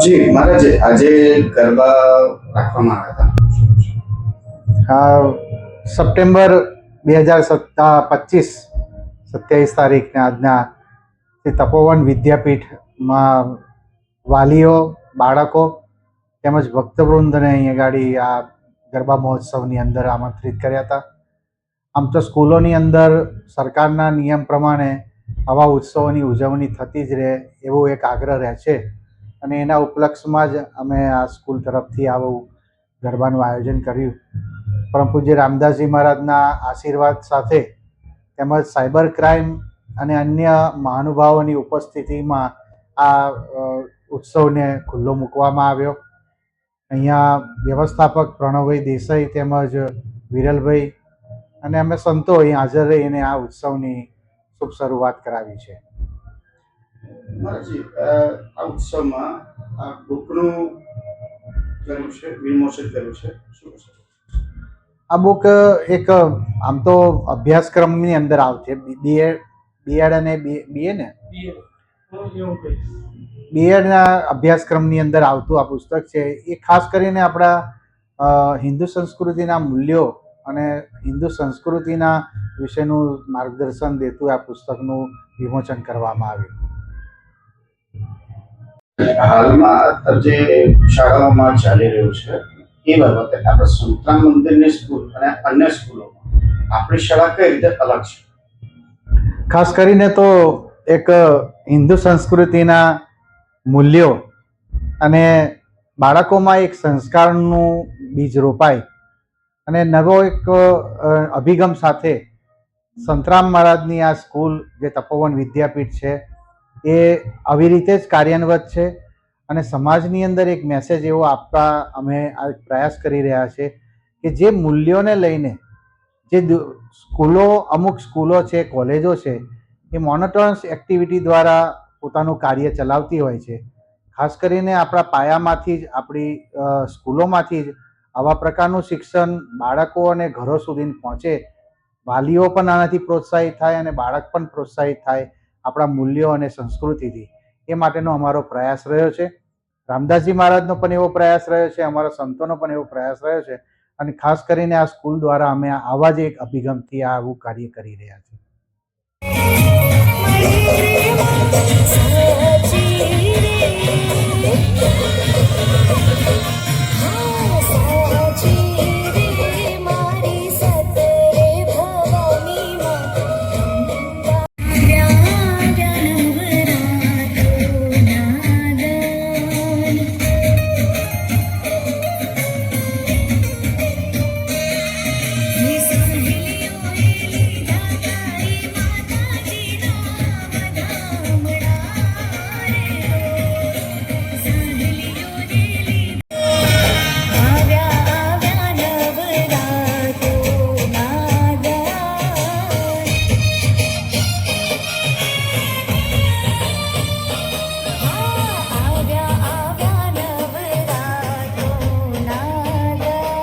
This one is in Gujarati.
જી મહારાજ, આજે ગરબા રાખવામાં આવ્યા સપ્ટેમ્બર 2025 27 તારીખના આજના તે તપોવન વિદ્યાપીઠમાં વાલીઓ, બાળકો તેમજ ભક્તવૃંદને અહીંયા ગાડી આ ગરબા મહોત્સવની અંદર આમંત્રિત કર્યા હતા. આમ તો સ્કૂલોની અંદર સરકારના નિયમ પ્રમાણે આવા ઉત્સવોની ઉજવણી થતી જ રહે એવો એક આગ્રહ રહે છે અને એના ઉપલક્ષમાં જ અમે આ સ્કૂલ તરફથી આવું ગરબાનું આયોજન કર્યું. પરમ પૂજ્ય રામદાસજી મહારાજના આશીર્વાદ સાથે તેમજ સાયબર ક્રાઇમ અને અન્ય મહાનુભાવોની ઉપસ્થિતિમાં આ ઉત્સવને ખુલ્લો મૂકવામાં આવ્યો. અહીંયા વ્યવસ્થાપક પ્રણવભાઈ દેસાઈ તેમજ વિરલભાઈ અને અમે સંતો અહીં હાજર રહીને આ ઉત્સવની શુભ શરૂઆત કરાવી છે. મહારાજજી, આ ઉત્સવમાં આ બુકનું કર્યું છે, વિમોચન કર્યું છે, શું છે? આ બુક એક આમ તો અભ્યાસક્રમની અંદર આવશે, બીએડ અને બીએ ને બીએડના અભ્યાસક્રમની અંદર આવતું આ પુસ્તક છે. એ ખાસ કરીને આપણા હિન્દુ સંસ્કૃતિના મૂલ્યો અને હિન્દુ સંસ્કૃતિના વિશેનું માર્ગદર્શન દેતું આ પુસ્તકનું વિમોચન કરવામાં આવ્યું. હાલમાં જે શાળાઓમાં ચાલી રહ્યું છે એ બાબતે આપણે સંતરામ મંદિરની સ્કૂલ અને અન્ય સ્કૂલોમાં આપણી શાળા કઈ રીતે અલગ છે? ખાસ કરીને તો એક હિન્દુ સંસ્કૃતિના મૂલ્યો અને બાળકોમાં એક સંસ્કારનું બીજ રોપાય અને નવો એક અભિગમ સાથે સંતરામ મહારાજની આ સ્કૂલ જે તપોવન વિદ્યાપીઠ છે એ આવી રીતે જ કાર્યાન્વિત છે અને સમાજની અંદર એક મેસેજ એવો આપવા અમે આ પ્રયાસ કરી રહ્યા છે કે જે મૂલ્યોને લઈને જે અમુક સ્કૂલો છે, કોલેજો છે, એ મોનોટોનસ એક્ટિવિટી દ્વારા પોતાનું કાર્ય ચલાવતી હોય છે. ખાસ કરીને આપણા પાયામાંથી જ, આપણી સ્કૂલોમાંથી જ આવા પ્રકારનું શિક્ષણ બાળકો અને ઘરો સુધી પહોંચે, વાલીઓ પણ આનાથી પ્રોત્સાહિત થાય અને બાળક પણ પ્રોત્સાહિત થાય આપણા મૂલ્યો અને સંસ્કૃતિથી. એ માટેનો અમારો પ્રયાસ રહ્યો છે. રામદાસજી મહારાજનો પણ એવો પ્રયાસ રહ્યો છે, અમારા સંતોનો પણ એવો પ્રયાસ રહ્યો છે અને ખાસ કરીને આ સ્કૂલ દ્વારા અમે આવા જ એક અભિગમથી આવું કાર્ય કરી રહ્યા છીએ.